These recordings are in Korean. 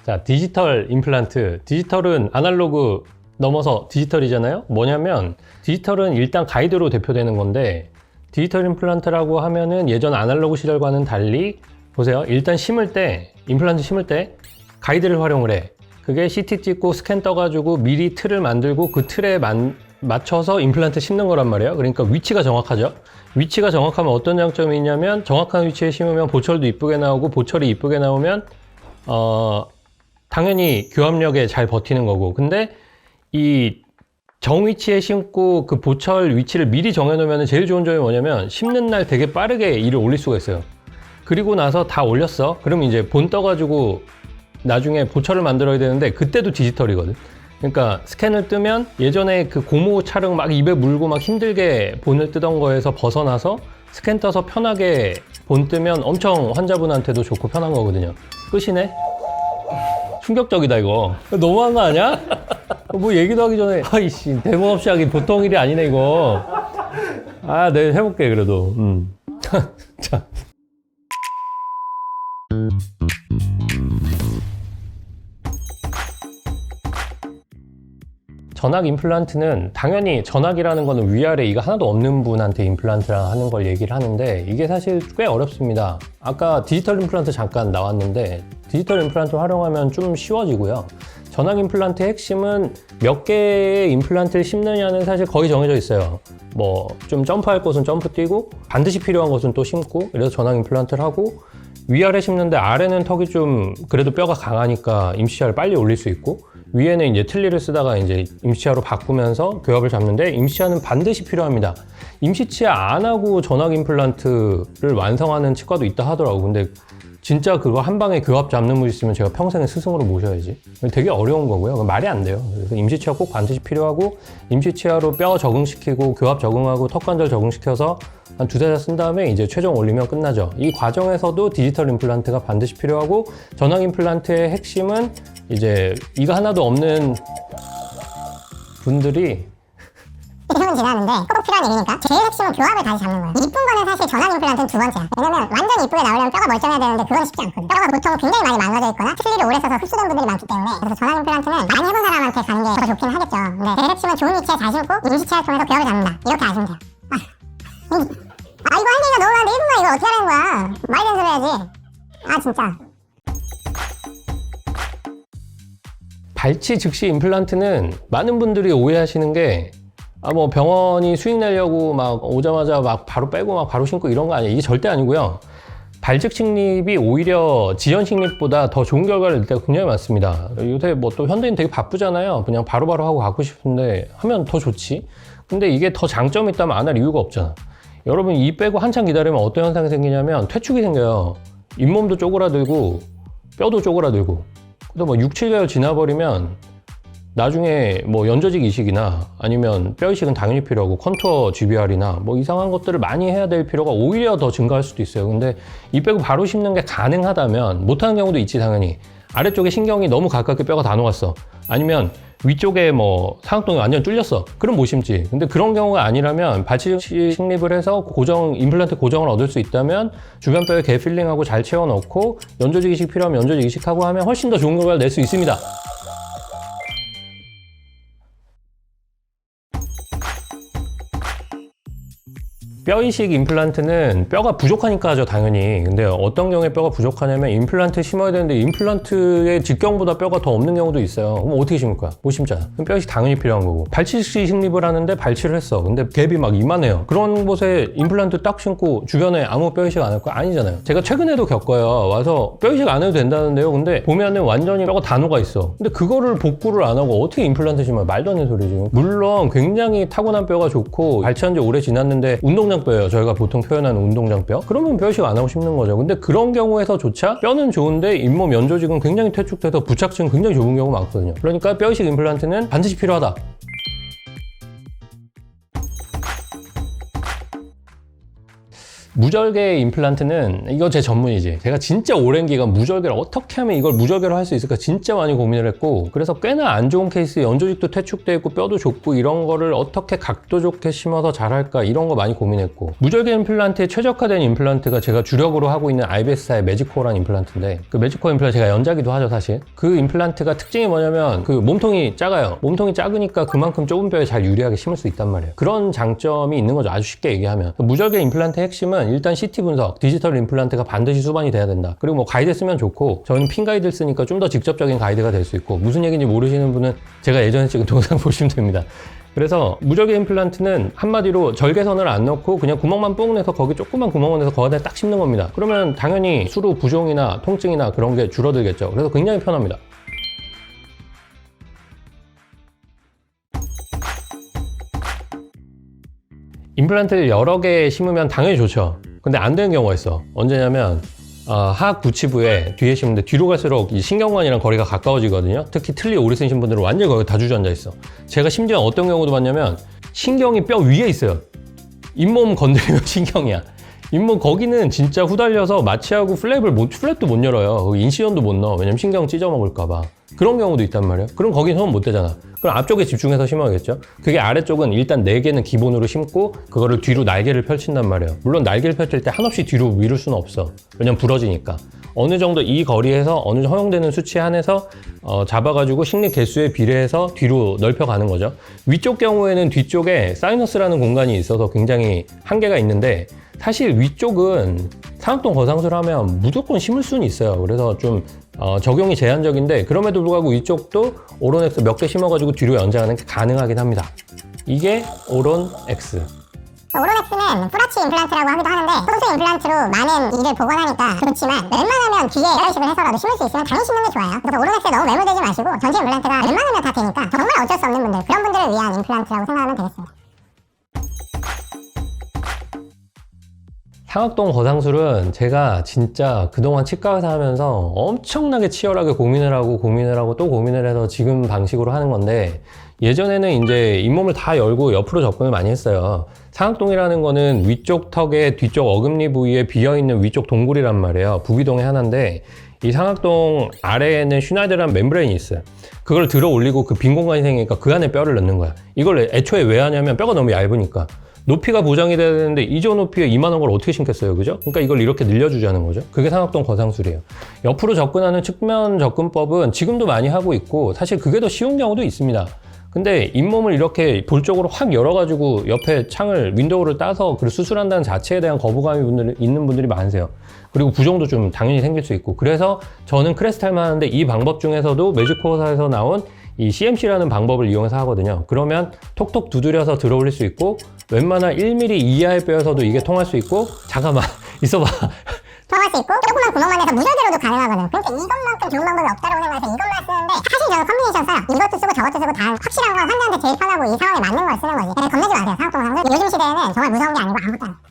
자, 디지털 임플란트. 디지털은 아날로그 넘어서 디지털이잖아요. 뭐냐면 디지털은 일단 가이드로 대표되는 건데, 디지털 임플란트라고 하면은 예전 아날로그 시절과는 달리 보세요. 일단 심을 때, 임플란트 심을 때 가이드를 활용을 해. 그게 CT 찍고 스캔 떠가지고 미리 틀을 만들고 그 틀에 맞춰서 임플란트 심는 거란 말이에요. 그러니까 위치가 정확하죠. 위치가 정확하면 어떤 장점이 있냐면, 정확한 위치에 심으면 보철도 이쁘게 나오고, 보철이 이쁘게 나오면 당연히 교합력에 잘 버티는 거고. 근데 이 정위치에 심고 그 보철 위치를 미리 정해놓으면 제일 좋은 점이 뭐냐면, 심는 날 되게 빠르게 일을 올릴 수가 있어요. 그리고 나서 다 올렸어. 그러면 이제 본 떠가지고 나중에 보철을 만들어야 되는데, 그때도 디지털이거든. 그러니까 스캔을 뜨면 예전에 그 고무 촬영 막 입에 물고 막 힘들게 본을 뜨던 거에서 벗어나서 스캔 떠서 편하게 본 뜨면 엄청 환자분한테도 좋고 편한 거거든요. 끝이네? 충격적이다 이거. 너무한 거 아니야? 뭐 얘기도 하기 전에 아이씨 대본 없이 하기 보통 일이 아니네 이거. 아, 네 해볼게 그래도. 자. 전악 임플란트는 당연히 전악이라는 거는 위아래 이가 하나도 없는 분한테 임플란트라 하는 걸 얘기를 하는데, 이게 사실 꽤 어렵습니다. 아까 디지털 임플란트 잠깐 나왔는데, 디지털 임플란트 활용하면 좀 쉬워지고요. 전악 임플란트의 핵심은 몇 개의 임플란트를 심느냐는 사실 거의 정해져 있어요. 뭐 좀 점프할 곳은 점프 뛰고, 반드시 필요한 곳은 또 심고, 그래서 전악 임플란트를 하고, 위아래 심는데 아래는 턱이 좀 그래도 뼈가 강하니까 임시치아를 빨리 올릴 수 있고, 위에는 이제 틀니를 쓰다가 이제 임시치아로 바꾸면서 교합을 잡는데, 임시치아는 반드시 필요합니다. 임시치아 안 하고 전악 임플란트를 완성하는 치과도 있다 하더라고. 근데 진짜 그거 한 방에 교합 잡는 분 있으면 제가 평생에 스승으로 모셔야지. 되게 어려운 거고요. 말이 안 돼요. 그래서 임시치아 꼭 반드시 필요하고, 임시치아로 뼈 적응시키고 교합 적응하고 턱관절 적응시켜서 한 두세 달 쓴 다음에 이제 최종 올리면 끝나죠. 이 과정에서도 디지털 임플란트가 반드시 필요하고, 전악 임플란트의 핵심은 이제 이가 하나도 없는 분들이 형은 지나는데 꼭 필요한 얘기니까 제일 핵심은 교합을 다시 잡는 거야. 이쁜 거는 사실 전악 임플란트는 두 번째야. 왜냐면 완전 이쁘게 나오려면 뼈가 멀쩡해야 되는데 그건 쉽지 않거든. 뼈가 보통 굉장히 많이 망가져 있거나 틀니를 오래 써서 흡수된 분들이 많기 때문에, 그래서 전악 임플란트는 많이 해본 사람한테 가는 게 더 좋긴 하겠죠. 근데 제일 핵심은 좋은 위치에 잘 심고 임시치아를 통해서 교합을 잡는다. 이렇게 아시면 돼요. 이거 할 얘기가 너무 많은데 1분만 이거 어떻게 하라는 거야. 말이 되는 소리 해야지. 아 진짜. 발치 즉시 임플란트는 많은 분들이 오해하시는 게, 뭐 병원이 수익 내려고 막 오자마자 막 바로 빼고 막 바로 신고 이런 거 아니에요. 이게 절대 아니고요. 발즉 식립이 오히려 지연 식립보다 더 좋은 결과를 낼 때가 굉장히 많습니다. 요새 뭐 또 현대인 되게 바쁘잖아요. 그냥 바로바로 하고 갖고 싶은데 하면 더 좋지. 근데 이게 더 장점이 있다면 안 할 이유가 없잖아. 여러분, 이 빼고 한참 기다리면 어떤 현상이 생기냐면 퇴축이 생겨요. 잇몸도 쪼그라들고 뼈도 쪼그라들고. 그래서 뭐 6, 7개월 지나버리면 나중에 뭐 연조직 이식이나 아니면 뼈 이식은 당연히 필요하고, 컨투어 GBR이나 뭐 이상한 것들을 많이 해야 될 필요가 오히려 더 증가할 수도 있어요. 근데 이 빼고 바로 심는 게 가능하다면, 못하는 경우도 있지 당연히. 아래쪽에 신경이 너무 가깝게 뼈가 다 녹았어. 아니면 위쪽에 뭐 상악동이 완전 뚫렸어. 그럼 못 심지. 근데 그런 경우가 아니라면 발치 식립을 해서 임플란트 고정을 얻을 수 있다면 주변 뼈에 개 필링하고 잘 채워넣고, 연조직 이식 필요하면 연조직 이식하고 하면 훨씬 더 좋은 결과를 낼 수 있습니다. 뼈 이식 임플란트는 뼈가 부족하니까 하죠, 당연히. 근데 어떤 경우에 뼈가 부족하냐면, 임플란트 심어야 되는데 임플란트의 직경보다 뼈가 더 없는 경우도 있어요. 그럼 어떻게 심을 거야? 못 심잖아. 그럼 뼈 이식 당연히 필요한 거고. 발치 식립을 하는데 발치를 했어. 근데 갭이 막 이만해요. 그런 곳에 임플란트 딱 심고 주변에 아무 뼈 이식 안 할 거 아니잖아요. 제가 최근에도 겪어요. 와서 뼈 이식 안 해도 된다는데요. 근데 보면은 완전히 뼈가 다 녹아 있어. 근데 그거를 복구를 안 하고 어떻게 임플란트 심어요? 말도 안 되는 소리지. 물론 굉장히 타고난 뼈가 좋고 발치한 지 오래 지났는데 운동장 뼈예요. 저희가 보통 표현하는 운동장 뼈. 그러면 뼈 이식 안 하고 심는 거죠. 근데 그런 경우에서조차 뼈는 좋은데 잇몸 연조직은 굉장히 퇴축돼서 부착층 굉장히 좁은 경우가 많거든요. 그러니까 뼈 이식 임플란트는 반드시 필요하다. 무절개 임플란트는 이거 제 전문이지. 제가 진짜 오랜 기간 무절개를 어떻게 하면 이걸 무절개로 할 수 있을까 진짜 많이 고민을 했고, 그래서 꽤나 안 좋은 케이스, 연조직도 퇴축돼 있고 뼈도 좁고 이런 거를 어떻게 각도 좋게 심어서 잘할까 이런 거 많이 고민했고, 무절개 임플란트에 최적화된 임플란트가 제가 주력으로 하고 있는 IBS사의 매직코어라는 임플란트인데, 그 매직코어 임플란트 제가 연자기도 하죠 사실. 그 임플란트가 특징이 뭐냐면 그 몸통이 작아요. 몸통이 작으니까 그만큼 좁은 뼈에 잘 유리하게 심을 수 있단 말이에요. 그런 장점이 있는 거죠, 아주 쉽게 얘기하면. 무절개 임플란트의 핵심은 일단 CT 분석, 디지털 임플란트가 반드시 수반이 돼야 된다. 그리고 뭐 가이드 쓰면 좋고, 저는 핀 가이드를 쓰니까 좀 더 직접적인 가이드가 될 수 있고, 무슨 얘기인지 모르시는 분은 제가 예전에 찍은 동영상 보시면 됩니다. 그래서 무절개 임플란트는 한마디로 절개선을 안 넣고 그냥 구멍만 뽕 내서 거기 조그만 구멍을 내서 거기다 딱 심는 겁니다. 그러면 당연히 수루 부종이나 통증이나 그런 게 줄어들겠죠. 그래서 굉장히 편합니다. 임플란트를 여러 개 심으면 당연히 좋죠. 근데 안 되는 경우가 있어. 언제냐면 하악 부치부에 뒤에 심는데 뒤로 갈수록 이 신경관이랑 거리가 가까워지거든요. 특히 틀니 오래 쓰신 분들은 완전히 거기 다 주저앉아 있어. 제가 심지어 어떤 경우도 봤냐면 신경이 뼈 위에 있어요. 잇몸 건드리면 신경이야. 잇몸 거기는 진짜 후달려서 마취하고 플랩도 못 열어요. 거기 인시전도 못 넣어. 왜냐면 신경 찢어먹을까봐. 그런 경우도 있단 말이에요. 그럼 거긴 손 못 대잖아. 그럼 앞쪽에 집중해서 심어야겠죠. 그게 아래쪽은 일단 4개는 기본으로 심고 그거를 뒤로 날개를 펼친단 말이에요. 물론 날개를 펼칠 때 한없이 뒤로 밀을 수는 없어. 왜냐면 부러지니까. 어느 정도 이 거리에서 어느 정도 허용되는 수치 안에서 잡아가지고 식립 개수에 비례해서 뒤로 넓혀가는 거죠. 위쪽 경우에는 뒤쪽에 사이너스라는 공간이 있어서 굉장히 한계가 있는데, 사실 위쪽은 상악동 거상술을 하면 무조건 심을 수는 있어요. 그래서 좀 적용이 제한적인데, 그럼에도 불구하고 위쪽도 오론엑스 몇 개 심어가지고 뒤로 연장하는 게 가능하긴 합니다. 이게 오론엑스. 오로넥스는 플러치 임플란트라고 하기도 하는데, 소수 임플란트로 많은 일을 보관하니까 그렇지만 웬만하면 뒤에 이런 식으로 해서라도 심을 수 있으면 당연히 심는 게 좋아요. 그래서 오로넥스에 너무 매몰되지 마시고 전체 임플란트가 웬만하면 다 되니까 정말 어쩔 수 없는 분들, 그런 분들을 위한 임플란트라고 생각하면 되겠습니다. 상악동 거상술은 제가 진짜 그동안 치과의사 하면서 엄청나게 치열하게 고민을 하고 또 고민을 해서 지금 방식으로 하는 건데, 예전에는 이제 잇몸을 다 열고 옆으로 접근을 많이 했어요. 상악동이라는 거는 위쪽 턱의 뒤쪽 어금니 부위에 비어있는 위쪽 동굴이란 말이에요. 부비동의 하나인데, 이 상악동 아래에는 슈나이드라는 멤브레인이 있어요. 그걸 들어 올리고 그 빈 공간이 생기니까 그 안에 뼈를 넣는 거야. 이걸 애초에 왜 하냐면 뼈가 너무 얇으니까. 높이가 보장이 돼야 되는데 이조 높이에 이만한 걸 어떻게 심겠어요, 그죠? 그러니까 이걸 이렇게 늘려주자는 거죠. 그게 상악동 거상술이에요. 옆으로 접근하는 측면 접근법은 지금도 많이 하고 있고, 사실 그게 더 쉬운 경우도 있습니다. 근데 잇몸을 이렇게 볼 쪽으로 확 열어가지고 옆에 창을, 윈도우를 따서 그 수술한다는 자체에 대한 거부감이 있는 분들이 많으세요. 그리고 부종도 좀 당연히 생길 수 있고, 그래서 저는 크레스탈만 하는데 이 방법 중에서도 매직코어사에서 나온 이 CMC라는 방법을 이용해서 하거든요. 그러면 톡톡 두드려서 들어 올릴 수 있고, 웬만한 1mm 이하의 뼈에서도 이게 통할 수 있고, 잠깐만 있어봐. 통할 수 있고, 조그만 구멍만 해서 무절개로도 가능하거든. 그러니까 이것만큼 좋은 방법이 없다고 생각해서 이것만 쓰는데, 사실 저는 컨비네이션 써요. 이것도 쓰고 저것도 쓰고 다 확실한 건 환자한테 제일 편하고 이 상황에 맞는 걸 쓰는 거지. 그냥 겁내지 마세요, 상악동 상술. 요즘 시대에는 정말 무서운 게 아니고 아무것도 아니에요.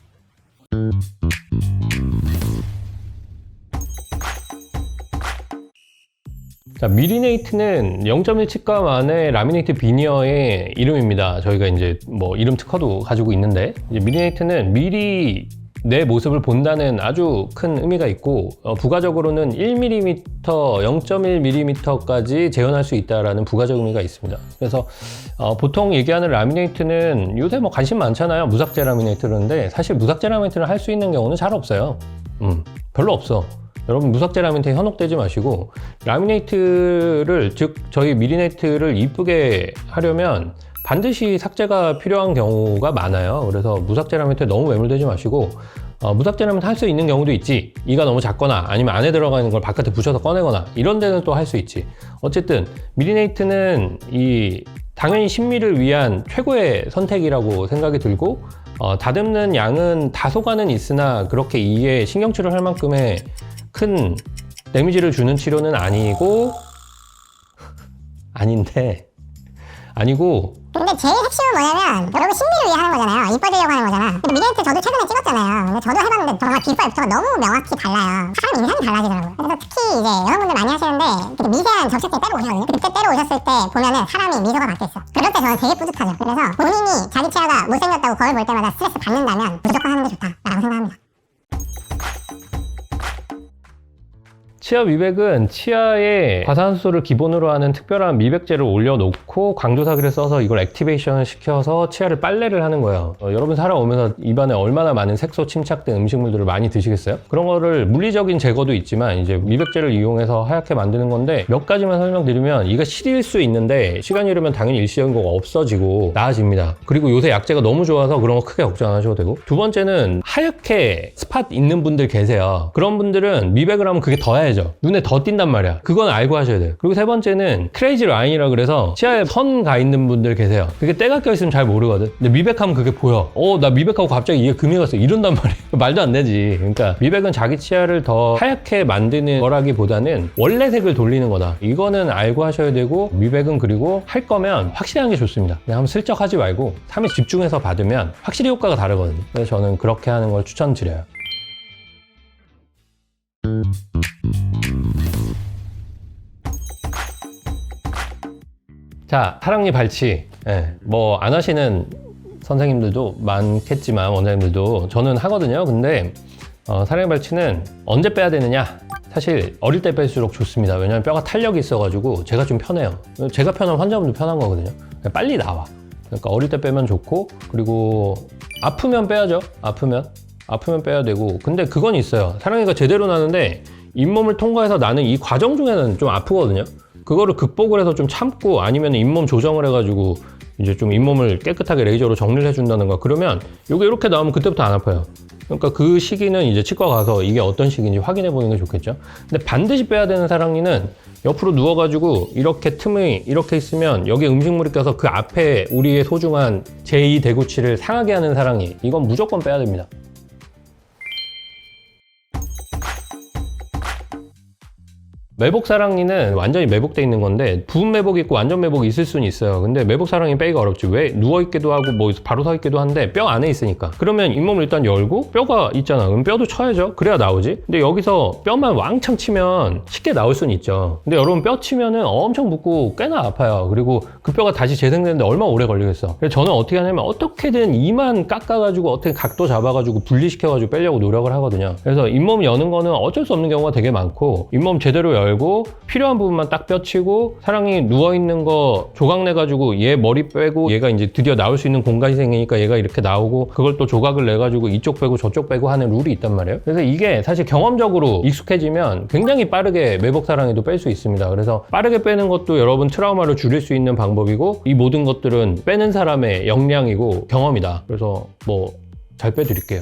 자, 미리네이트는 0.1 치과만의 라미네이트 비니어의 이름입니다. 저희가 이제 뭐 이름 특허도 가지고 있는데, 이제 미리네이트는 미리 내 모습을 본다는 아주 큰 의미가 있고, 부가적으로는 1mm, 0.1mm까지 재현할 수 있다라는 부가적 의미가 있습니다. 그래서 보통 얘기하는 라미네이트는 요새 뭐 관심 많잖아요. 무삭제 라미네이트인데, 사실 무삭제 라미네이트를 할 수 있는 경우는 잘 없어요. 별로 없어. 여러분 무삭제 라미네이트에 현혹되지 마시고, 라미네이트를, 즉 저희 미리네이트를 이쁘게 하려면 반드시 삭제가 필요한 경우가 많아요. 그래서 무삭제 라미네이트에 너무 매몰되지 마시고, 무삭제 라미네이트 할 수 있는 경우도 있지. 이가 너무 작거나 아니면 안에 들어가 있는 걸 바깥에 부셔서 꺼내거나 이런 데는 또 할 수 있지. 어쨌든 미리네이트는 당연히 심미를 위한 최고의 선택이라고 생각이 들고, 다듬는 양은 다소간은 있으나 그렇게 이에 신경치료를 할 만큼의 큰 데미지를 주는 치료는 아니고, 근데 제일 핵심은 뭐냐면, 여러분 심리를 위해 하는 거잖아요. 이뻐지려고 하는 거잖아. 근데 미리네이트 저도 최근에 찍었잖아요. 근데 저도 해봤는데 정말 비포 너무 명확히 달라요. 사람 인상이 달라지더라고요. 그래서 특히 이제 여러분들 많이 하시는데 그 미세한 접착제 때려 오시거든요. 그때 때려 오셨을 때 보면은 사람이 미소가 바뀌었어. 그럴 때 저는 되게 뿌듯하죠. 그래서 본인이 자기 치아가 못생겼다고 거울 볼 때마다 스트레스 받는다면 무조건 하는 게 좋다라고 생각합니다. 치아 미백은 치아에 과산화수소를 기본으로 하는 특별한 미백제를 올려놓고 강조사기를 써서 이걸 액티베이션을 시켜서 치아를 빨래를 하는 거예요. 여러분 살아오면서 입안에 얼마나 많은 색소 침착된 음식물들을 많이 드시겠어요? 그런 거를 물리적인 제거도 있지만 이제 미백제를 이용해서 하얗게 만드는 건데 몇 가지만 설명드리면 이거 실일 수 있는데 시간이 흐르면 당연히 일시적인 거가 없어지고 나아집니다. 그리고 요새 약제가 너무 좋아서 그런 거 크게 걱정 안 하셔도 되고, 두 번째는 하얗게 스팟 있는 분들 계세요. 그런 분들은 미백을 하면 그게 더 하얘져. 눈에 더 띈단 말이야. 그건 알고 하셔야 돼요. 그리고 세 번째는 크레이지 라인이라 그래서 치아에 선 가 있는 분들 계세요. 그게 때가 껴있으면 잘 모르거든. 근데 미백하면 그게 보여. 나 미백하고 갑자기 이게 금이 갔어. 이런단 말이야. 말도 안 되지. 그러니까 미백은 자기 치아를 더 하얗게 만드는 거라기보다는 원래 색을 돌리는 거다. 이거는 알고 하셔야 되고, 미백은 그리고 할 거면 확실한 게 좋습니다. 그냥 한번 슬쩍 하지 말고 3일 집중해서 받으면 확실히 효과가 다르거든요. 그래서 저는 그렇게 하는 걸 추천드려요. 자, 사랑니 발치. 뭐 안 하시는 선생님들도 많겠지만 원장님들도 저는 하거든요. 근데 사랑니 발치는 언제 빼야 되느냐? 사실 어릴 때 뺄수록 좋습니다. 왜냐면 뼈가 탄력이 있어가지고 제가 좀 편해요. 제가 편하면 환자분도 편한 거거든요. 빨리 나와. 그러니까 어릴 때 빼면 좋고, 그리고 아프면 빼야죠. 아프면 빼야 되고. 근데 그건 있어요. 사랑니가 제대로 나는데 잇몸을 통과해서 나는 이 과정 중에는 좀 아프거든요. 그거를 극복을 해서 좀 참고, 아니면 잇몸 조정을 해가지고 이제 좀 잇몸을 깨끗하게 레이저로 정리를 해준다든가, 그러면 이게 이렇게 나오면 그때부터 안 아파요. 그러니까 그 시기는 이제 치과 가서 이게 어떤 시기인지 확인해 보는 게 좋겠죠. 근데 반드시 빼야 되는 사랑니는 옆으로 누워가지고 이렇게 틈이 이렇게 있으면 여기에 음식물이 껴서 그 앞에 우리의 소중한 제2 대구치를 상하게 하는 사랑니, 이건 무조건 빼야 됩니다. 매복 사랑니는 완전히 매복돼 있는 건데, 부분 매복이 있고 완전 매복이 있을 수는 있어요. 근데 매복 사랑니 빼기가 어렵지. 왜? 누워있기도 하고 뭐 바로 서 있기도 한데 뼈 안에 있으니까. 그러면 잇몸을 일단 열고 뼈가 있잖아. 그럼 뼈도 쳐야죠. 그래야 나오지. 근데 여기서 뼈만 왕창 치면 쉽게 나올 수는 있죠. 근데 여러분 뼈 치면은 엄청 붓고 꽤나 아파요. 그리고 그 뼈가 다시 재생되는데 얼마나 오래 걸리겠어. 그래서 저는 어떻게 하냐면 어떻게든 이만 깎아가지고 어떻게 각도 잡아가지고 분리시켜가지고 빼려고 노력을 하거든요. 그래서 잇몸 여는 거는 어쩔 수 없는 경우가 되게 많고, 잇몸 제대로 열고 필요한 부분만 딱 뼈치고, 사랑니 누워있는 거 조각 내가지고 얘 머리 빼고, 얘가 이제 드디어 나올 수 있는 공간이 생기니까 얘가 이렇게 나오고, 그걸 또 조각을 내가지고 이쪽 빼고 저쪽 빼고 하는 룰이 있단 말이에요. 그래서 이게 사실 경험적으로 익숙해지면 굉장히 빠르게 매복 사랑니도 뺄 수 있습니다. 그래서 빠르게 빼는 것도 여러분 트라우마를 줄일 수 있는 방법이고, 이 모든 것들은 빼는 사람의 역량이고 경험이다. 그래서 뭐 잘 빼드릴게요.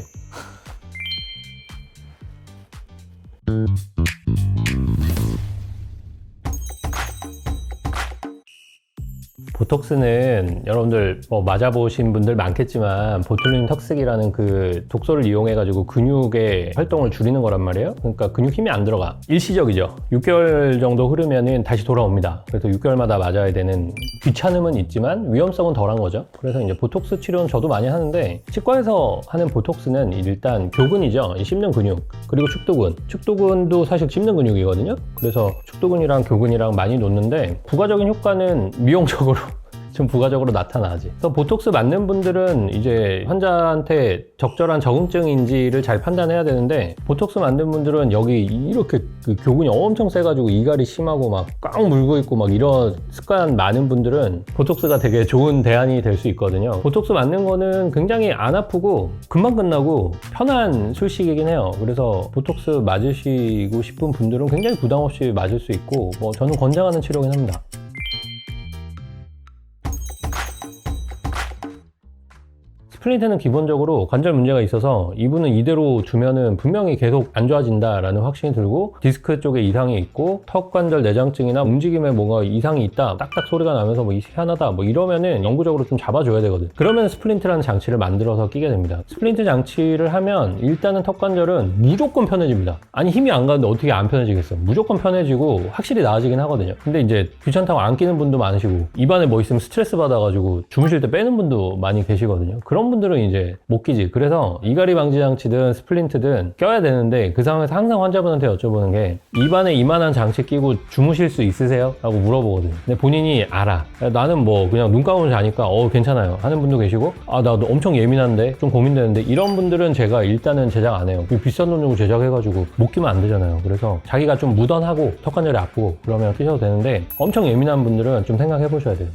보톡스는 여러분들 뭐 맞아보신 분들 많겠지만 보툴린 턱스기라는 그 독소를 이용해가지고 근육의 활동을 줄이는 거란 말이에요. 그러니까 근육 힘이 안 들어가. 일시적이죠. 6개월 정도 흐르면은 다시 돌아옵니다. 그래서 6개월마다 맞아야 되는 귀찮음은 있지만 위험성은 덜한 거죠. 그래서 이제 보톡스 치료는 저도 많이 하는데, 치과에서 하는 보톡스는 일단 교근이죠. 씹는 근육. 그리고 축도근. 축도근도 사실 씹는 근육이거든요. 그래서 축도근이랑 교근이랑 많이 놓는데 부가적인 효과는 미용적으로 좀 부가적으로 나타나지. 그래서 보톡스 맞는 분들은 이제 환자한테 적절한 적응증인지를 잘 판단해야 되는데, 보톡스 맞는 분들은 여기 이렇게 그 교근이 엄청 세가지고 이갈이 심하고 막 꽉 물고 있고 막 이런 습관 많은 분들은 보톡스가 되게 좋은 대안이 될 수 있거든요. 보톡스 맞는 거는 굉장히 안 아프고 금방 끝나고 편한 술식이긴 해요. 그래서 보톡스 맞으시고 싶은 분들은 굉장히 부담 없이 맞을 수 있고, 뭐 저는 권장하는 치료긴 합니다. 스플린트는 기본적으로 관절 문제가 있어서 이분은 이대로 주면은 분명히 계속 안 좋아진다라는 확신이 들고, 디스크 쪽에 이상이 있고 턱 관절 내장증이나 움직임에 뭔가 이상이 있다, 딱딱 소리가 나면서 뭐 희한하다 뭐 이러면은 영구적으로 좀 잡아줘야 되거든. 그러면 스플린트라는 장치를 만들어서 끼게 됩니다. 스플린트 장치를 하면 일단은 턱 관절은 무조건 편해집니다. 아니 힘이 안 가는데 어떻게 안 편해지겠어. 무조건 편해지고 확실히 나아지긴 하거든요. 근데 이제 귀찮다고 안 끼는 분도 많으시고, 입안에 뭐 있으면 스트레스 받아가지고 주무실 때 빼는 분도 많이 계시거든요. 그런 분들은 이제 못 끼지. 그래서 이갈이 방지 장치든 스플린트든 껴야 되는데 그 상황에서 항상 환자분한테 여쭤보는 게 입안에 이만한 장치 끼고 주무실 수 있으세요? 라고 물어보거든요. 근데 본인이 알아. 나는 뭐 그냥 눈 감으면 자니까 괜찮아요 하는 분도 계시고, 나 엄청 예민한데 좀 고민되는데, 이런 분들은 제가 일단은 제작 안 해요. 비싼 돈 주고 제작해가지고 못 끼면 안 되잖아요. 그래서 자기가 좀 무던하고 턱관절이 아프고 그러면 끼셔도 되는데, 엄청 예민한 분들은 좀 생각해 보셔야 돼요.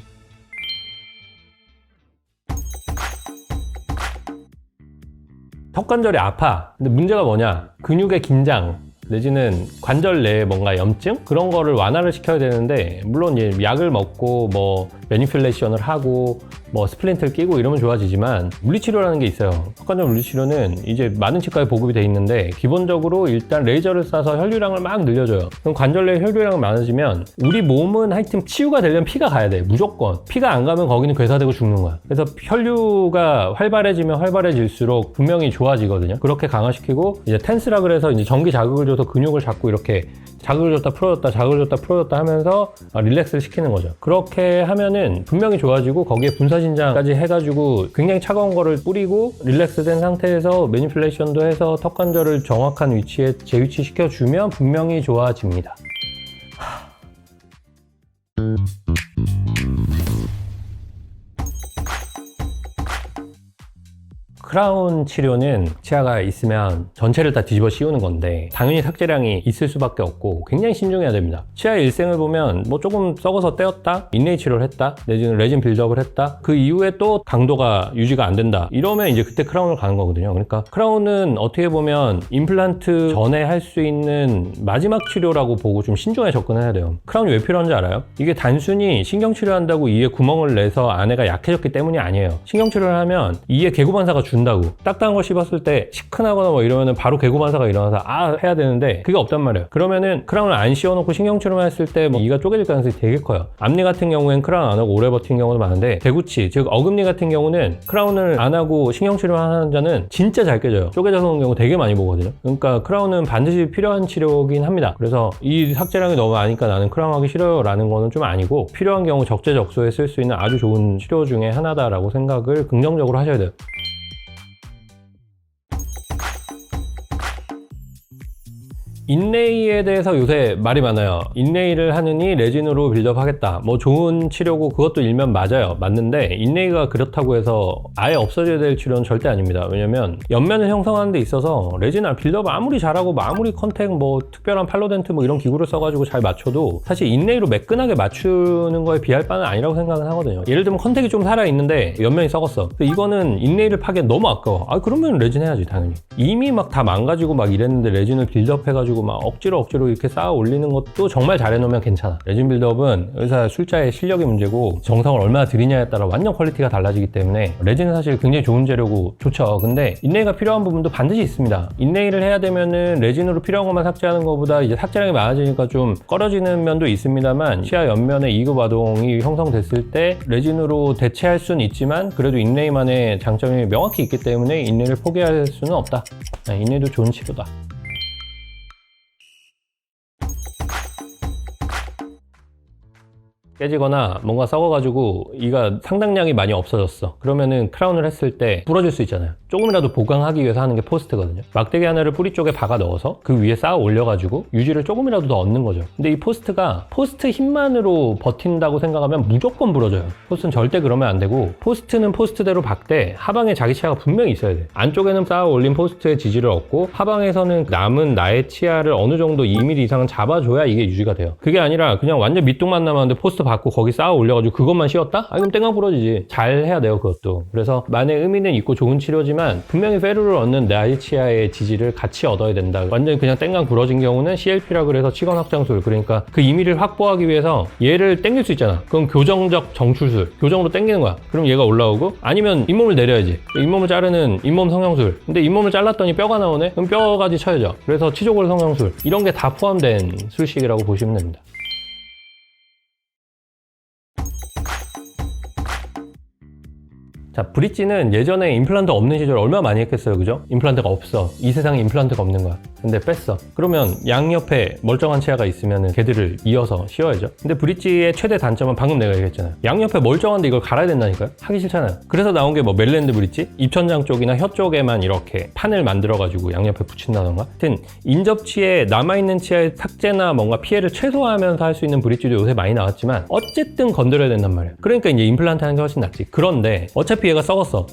턱관절이 아파. 근데 문제가 뭐냐? 근육의 긴장 내지는 관절 내에 뭔가 염증? 그런 거를 완화를 시켜야 되는데, 물론 이제 약을 먹고 뭐 매니플레이션을 하고 뭐 스플린트를 끼고 이러면 좋아지지만, 물리치료라는 게 있어요. 턱관절 물리치료는 이제 많은 치과에 보급이 돼 있는데, 기본적으로 일단 레이저를 쏴서 혈류량을 막 늘려줘요. 그럼 관절 내에 혈류량이 많아지면 우리 몸은 하여튼 치유가 되려면 피가 가야 돼. 무조건. 피가 안 가면 거기는 괴사되고 죽는 거야. 그래서 혈류가 활발해지면 활발해질수록 분명히 좋아지거든요. 그렇게 강화시키고, 이제 텐스라 그래서 이제 전기 자극을 줘서 근육을 자꾸 이렇게 자극을 줬다 풀어줬다 자극을 줬다 풀어줬다 하면서 릴렉스를 시키는 거죠. 그렇게 하면은 분명히 좋아지고, 거기에 분사신장까지 해가지고 굉장히 차가운 거를 뿌리고 릴렉스 된 상태에서 매니플레이션도 해서 턱관절을 정확한 위치에 재위치 시켜주면 분명히 좋아집니다. 크라운 치료는 치아가 있으면 전체를 다 뒤집어 씌우는 건데, 당연히 삭제량이 있을 수밖에 없고 굉장히 신중해야 됩니다. 치아의 일생을 보면 뭐 조금 썩어서 떼었다, 인레이 치료를 했다, 내지는 레진 빌드업을 했다, 그 이후에 또 강도가 유지가 안 된다, 이러면 이제 그때 크라운을 가는 거거든요. 그러니까 크라운은 어떻게 보면 임플란트 전에 할 수 있는 마지막 치료라고 보고 좀 신중하게 접근해야 돼요. 크라운이 왜 필요한지 알아요? 이게 단순히 신경치료한다고 이에 구멍을 내서 안에가 약해졌기 때문이 아니에요. 신경치료를 하면 이에 개구반사가 준다고. 딱딱한 거 씹었을 때 시큰하거나 뭐 이러면은 바로 개구반사가 일어나서 해야 되는데, 그게 없단 말이에요. 그러면은 크라운을 안 씌워놓고 신경치료만 했을 때 뭐 이가 쪼개질 가능성이 되게 커요. 앞니 같은 경우엔 크라운 안 하고 오래 버티는 경우도 많은데, 대구치 즉 어금니 같은 경우는 크라운을 안 하고 신경치료만 하는 자는 진짜 잘 깨져요. 쪼개져서 오는 경우 되게 많이 보거든요. 그러니까 크라운은 반드시 필요한 치료긴 합니다. 그래서 이 삭제량이 너무 많으니까 나는 크라운 하기 싫어요 라는 거는 좀 아니고, 필요한 경우 적재적소에 쓸 수 있는 아주 좋은 치료 중에 하나다라고 생각을 긍정적으로 하셔야 돼요. 인레이에 대해서 요새 말이 많아요. 인레이를 하느니 레진으로 빌드업 하겠다. 뭐 좋은 치료고 그것도 일면 맞아요. 맞는데 인레이가 그렇다고 해서 아예 없어져야 될 치료는 절대 아닙니다. 왜냐면 옆면을 형성하는 데 있어서 레진을 빌드업 아무리 잘하고 아무리 컨택 뭐 특별한 팔로덴트 뭐 이런 기구를 써가지고 잘 맞춰도 사실 인레이로 매끈하게 맞추는 거에 비할 바는 아니라고 생각은 하거든요. 예를 들면 컨택이 좀 살아있는데 옆면이 썩었어. 이거는 인레이를 파기엔 너무 아까워. 그러면 레진 해야지 당연히. 이미 막 다 망가지고 막 이랬는데 레진을 빌드업 해가지고 막 억지로 이렇게 쌓아 올리는 것도 정말 잘 해놓으면 괜찮아. 레진 빌드업은 의사 술자의 실력의 문제고, 정성을 얼마나 들이냐에 따라 완전 퀄리티가 달라지기 때문에 레진은 사실 굉장히 좋은 재료고 좋죠. 근데 인레이가 필요한 부분도 반드시 있습니다. 인레이를 해야 되면은 레진으로 필요한 것만 삭제하는 것보다 이제 삭제량이 많아지니까 좀 꺼려지는 면도 있습니다만, 치아 옆면에 2급 아동이 형성됐을 때 레진으로 대체할 수는 있지만 그래도 인레이만의 장점이 명확히 있기 때문에 인레이를 포기할 수는 없다. 인레이도 좋은 치료다. 깨지거나 뭔가 썩어가지고 이가 상당량이 많이 없어졌어. 그러면은 크라운을 했을 때 부러질 수 있잖아요. 조금이라도 보강하기 위해서 하는 게 포스트거든요. 막대기 하나를 뿌리 쪽에 박아 넣어서 그 위에 쌓아 올려가지고 유지를 조금이라도 더 얻는 거죠. 근데 이 포스트가 포스트 힘만으로 버틴다고 생각하면 무조건 부러져요. 포스트는 절대 그러면 안 되고, 포스트는 포스트대로 박되 하방에 자기 치아가 분명히 있어야 돼. 안쪽에는 쌓아 올린 포스트의 지지를 얻고, 하방에서는 남은 나의 치아를 어느 정도 2mm 이상은 잡아줘야 이게 유지가 돼요. 그게 아니라 그냥 완전 밑둥만 남았는데 포스트 받고 거기 쌓아 올려가지고 그것만 씌웠다? 그럼 땡강 부러지지. 잘 해야 돼요, 그것도. 그래서 만의 의미는 있고 좋은 치료지만 분명히 페루를 얻는 나의 치아의 지지를 같이 얻어야 된다. 완전히 그냥 땡강 부러진 경우는 CLP라 그래서 치건 확장술, 그러니까 그 2mm를 확보하기 위해서 얘를 땡길 수 있잖아. 그럼 교정적 정출술, 교정으로 땡기는 거야. 그럼 얘가 올라오고, 아니면 잇몸을 내려야지. 잇몸을 자르는 잇몸 성형술. 근데 잇몸을 잘랐더니 뼈가 나오네? 그럼 뼈까지 쳐야죠. 그래서 치조골 성형술, 이런 게 다 포함된 술식이라고 보시면 됩니다. 자, 브릿지는 예전에 임플란트 없는 시절 얼마나 많이 했겠어요, 그죠? 임플란트가 없어. 이 세상에 임플란트가 없는 거야. 근데 뺐어. 그러면 양옆에 멀쩡한 치아가 있으면 걔들을 이어서 씌워야죠. 근데 브릿지의 최대 단점은 방금 내가 얘기했잖아요. 양옆에 멀쩡한데 이걸 갈아야 된다니까요. 하기 싫잖아요. 그래서 나온 게 뭐 멜랜드 브릿지, 입천장 쪽이나 혀 쪽에만 이렇게 판을 만들어가지고 양옆에 붙인다던가. 하여튼 인접치에 남아있는 치아의 삭제나 뭔가 피해를 최소화하면서 할 수 있는 브릿지도 요새 많이 나왔지만 어쨌든 건드려야 된단 말이에요. 그러니까 이제 임플란트 하는 게 훨씬 낫지. 그런데 어차피 얘가 썩었어.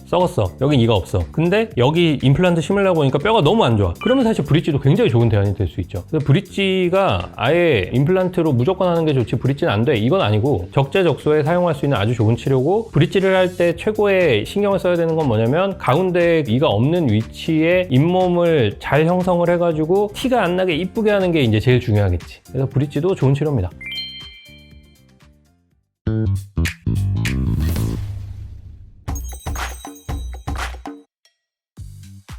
여긴 이가 없어. 근데 여기 임플란트 심으려고 하니까 뼈가 너무 안 좋아. 그러면 사실 브릿지도 굉장히 좋은 대안이 될 수 있죠. 그래서 브릿지가 아예 임플란트로 무조건 하는 게 좋지 브릿지는 안 돼. 이건 아니고 적재적소에 사용할 수 있는 아주 좋은 치료고, 브릿지를 할 때 최고의 신경을 써야 되는 건 뭐냐면 가운데 이가 없는 위치에 잇몸을 잘 형성을 해가지고 티가 안 나게 이쁘게 하는 게 이제 제일 중요하겠지. 그래서 브릿지도 좋은 치료입니다.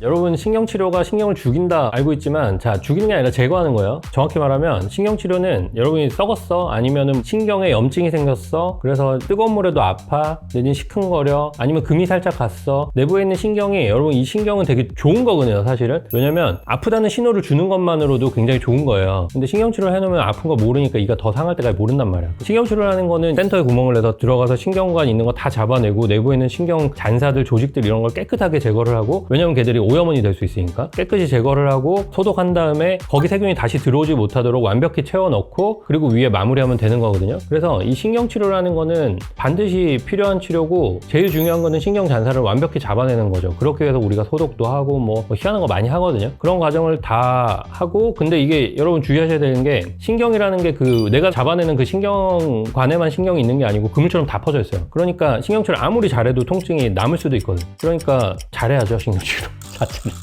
여러분, 신경치료가 신경을 죽인다 알고 있지만, 자, 죽이는 게 아니라 제거하는 거예요. 정확히 말하면 신경치료는 여러분이 썩었어, 아니면은 신경에 염증이 생겼어, 그래서 뜨거운 물에도 아파, 내진 시큰거려, 아니면 금이 살짝 갔어, 내부에 있는 신경이, 여러분 이 신경은 되게 좋은 거거든요 사실은. 왜냐면 아프다는 신호를 주는 것만으로도 굉장히 좋은 거예요. 근데 신경치료를 해놓으면 아픈 거 모르니까 이가 더 상할 때까지 모른단 말이야. 신경치료를 하는 거는 센터에 구멍을 내서 들어가서 신경관 있는 거 다 잡아내고 내부에 있는 신경 잔사들, 조직들 이런 걸 깨끗하게 제거를 하고, 왜냐면 걔들이 오염원이 될 수 있으니까 깨끗이 제거를 하고 소독한 다음에 거기 세균이 다시 들어오지 못하도록 완벽히 채워넣고, 그리고 위에 마무리하면 되는 거거든요. 그래서 이 신경치료라는 거는 반드시 필요한 치료고, 제일 중요한 거는 신경 잔사를 완벽히 잡아내는 거죠. 그렇게 해서 우리가 소독도 하고 뭐 희한한 거 많이 하거든요. 그런 과정을 다 하고, 근데 이게 여러분 주의하셔야 되는 게, 신경이라는 게 그 내가 잡아내는 그 신경관에만 신경이 있는 게 아니고 그물처럼 다 퍼져 있어요. 그러니까 신경치료 아무리 잘해도 통증이 남을 수도 있거든. 그러니까 잘해야죠 신경치료 자체를.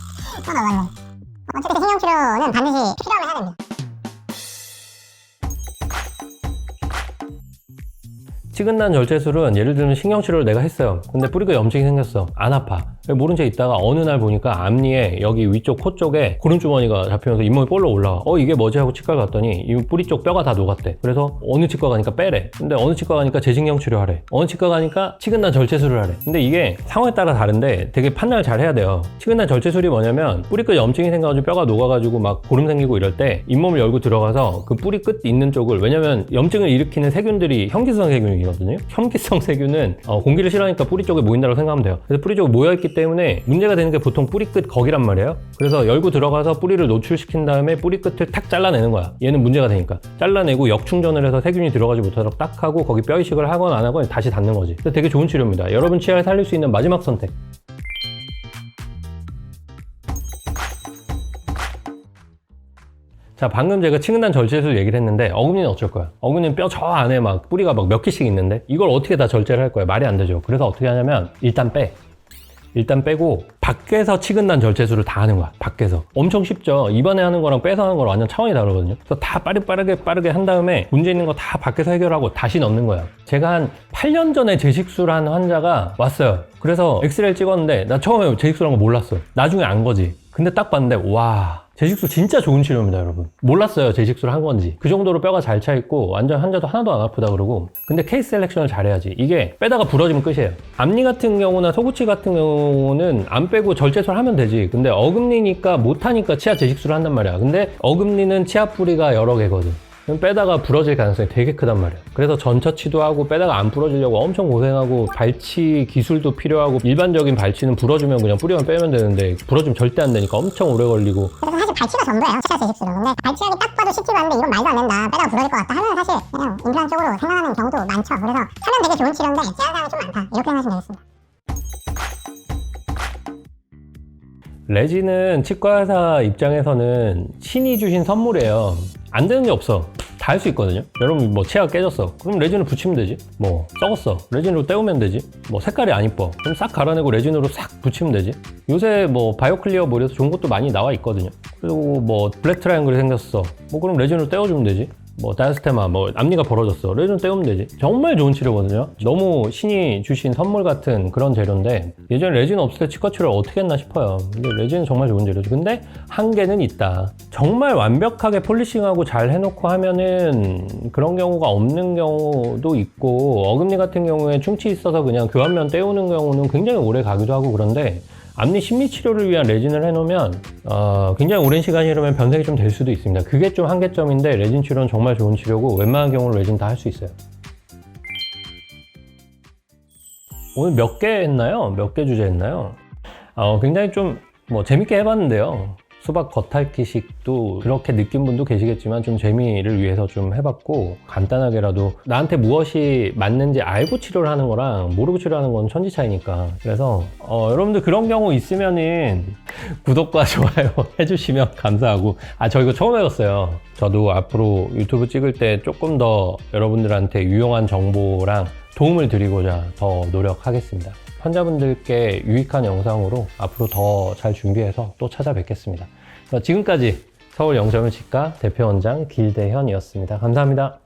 맞네. 어쨌든 신경치료는 반드시 필요하면 해야 됩니다. 치근단 절제술은 예를 들면 신경치료를 내가 했어요. 근데 뿌리가 염증이 생겼어. 안 아파. 모른 채 있다가 어느 날 보니까 앞니에 여기 위쪽 코 쪽에 고름주머니가 잡히면서 잇몸이 볼로 올라와. 이게 뭐지 하고 치과 갔더니 이 뿌리 쪽 뼈가 다 녹았대. 그래서 어느 치과 가니까 빼래. 근데 어느 치과 가니까 재신경치료 하래. 어느 치과 가니까 치근단 절제술을 하래. 근데 이게 상황에 따라 다른데 되게 판단을 잘 해야 돼요. 치근단 절제술이 뭐냐면, 뿌리 끝 염증이 생겨가지고 뼈가 녹아가지고 막 고름 생기고 이럴 때 잇몸을 열고 들어가서 그 뿌리 끝 있는 쪽을, 왜냐면 염증을 일으키는 세균들이 현기성 세균이거든요. 현기성 세균은 공기를 싫어하니까 뿌리 쪽에 모인다고 생각하면 돼요. 그래서 뿌리 쪽에 모여있기 때문에 문제가 되는 게 보통 뿌리 끝 거기란 말이에요. 그래서 열고 들어가서 뿌리를 노출시킨 다음에 뿌리 끝을 탁 잘라내는 거야. 얘는 문제가 되니까 잘라내고 역충전을 해서 세균이 들어가지 못하도록 딱 하고, 거기 뼈 이식을 하거나 안 하거나 다시 닫는 거지. 그래서 되게 좋은 치료입니다. 여러분 치아를 살릴 수 있는 마지막 선택. 자, 방금 제가 치근단 절제술 얘기를 했는데, 어금니는 어쩔 거야? 어금니는 뼈 저 안에 막 뿌리가 막 몇 개씩 있는데 이걸 어떻게 다 절제를 할 거야? 말이 안 되죠. 그래서 어떻게 하냐면, 일단 빼고 밖에서 치근단 절제술을 다 하는 거야. 밖에서. 엄청 쉽죠. 입안에 하는 거랑 빼서 하는 거랑 완전 차원이 다르거든요. 그래서 다 빠르게 한 다음에 문제 있는 거 다 밖에서 해결하고 다시 넣는 거야. 제가 한 8년 전에 재식술 한 환자가 왔어요. 그래서 엑스레이를 찍었는데, 나 처음에 재식술 한 거 몰랐어. 나중에 안 거지. 근데 딱 봤는데, 와, 재식술 진짜 좋은 치료입니다, 여러분. 몰랐어요, 재식술 한 건지. 그 정도로 뼈가 잘 차 있고 완전 환자도 하나도 안 아프다 그러고. 근데 케이스 셀렉션을 잘해야지. 이게 빼다가 부러지면 끝이에요. 앞니 같은 경우나 속구치 같은 경우는 안 빼고 절제술 하면 되지. 근데 어금니니까 못하니까 치아 재식술을 한단 말이야. 근데 어금니는 치아 뿌리가 여러 개거든. 빼다가 부러질 가능성이 되게 크단 말이야. 그래서 전처치도 하고 빼다가 안 부러지려고 엄청 고생하고, 발치 기술도 필요하고, 일반적인 발치는 부러지면 그냥 뿌리만 빼면 되는데 부러지면 절대 안 되니까 엄청 오래 걸리고. 그래서 사실 발치가 전부예요, 치아 재식술은. 근데 발치하기 딱 봐도 쉽지도 않은데 이건 말도 안 된다, 빼다가 부러질 것 같다 하면 사실 그냥 임플란트 쪽으로 생각하는 경우도 많죠. 그래서 하면 되게 좋은 치료인데 제한 사항이 좀 많다, 이렇게 생각하시면 되겠습니다. 레진은 치과의사 입장에서는 신이 주신 선물이에요. 안 되는 게 없어. 다 할 수 있거든요. 여러분 뭐 치아가 깨졌어, 그럼 레진을 붙이면 되지. 뭐 썩었어, 레진으로 때우면 되지. 뭐 색깔이 안 이뻐, 그럼 싹 갈아내고 레진으로 싹 붙이면 되지. 요새 뭐 바이오클리어 뭐 이래서 좋은 것도 많이 나와 있거든요. 그리고 뭐 블랙 트라이앵글이 생겼어, 뭐 그럼 레진으로 때워주면 되지. 뭐 다이아스테마, 뭐 앞니가 벌어졌어, 레진 떼우면 되지. 정말 좋은 치료거든요. 너무 신이 주신 선물 같은 그런 재료인데, 예전에 레진 없을 때 치과 치료를 어떻게 했나 싶어요. 근데 레진은 정말 좋은 재료죠. 근데 한계는 있다. 정말 완벽하게 폴리싱하고 잘 해놓고 하면은 그런 경우가 없는 경우도 있고, 어금니 같은 경우에 충치 있어서 그냥 교환면 떼우는 경우는 굉장히 오래 가기도 하고. 그런데 앞니 심리 치료를 위한 레진을 해놓으면 굉장히 오랜 시간이 흐르면 변색이 좀 될 수도 있습니다. 그게 좀 한계점인데 레진 치료는 정말 좋은 치료고 웬만한 경우는 레진 다 할 수 있어요. 오늘 몇 개 했나요? 몇 개 주제 했나요? 굉장히 좀 재밌게 해봤는데요. 수박 겉핥기식도 그렇게 느낀 분도 계시겠지만 좀 재미를 위해서 좀 해봤고, 간단하게라도 나한테 무엇이 맞는지 알고 치료를 하는 거랑 모르고 치료하는 건 천지 차이니까. 그래서 여러분들 그런 경우 있으면은 구독과 좋아요 해주시면 감사하고, 저 이거 처음 해봤어요. 저도 앞으로 유튜브 찍을 때 조금 더 여러분들한테 유용한 정보랑 도움을 드리고자 더 노력하겠습니다. 환자분들께 유익한 영상으로 앞으로 더 잘 준비해서 또 찾아뵙겠습니다. 지금까지 서울 영점의 치과 대표원장 길대현이었습니다. 감사합니다.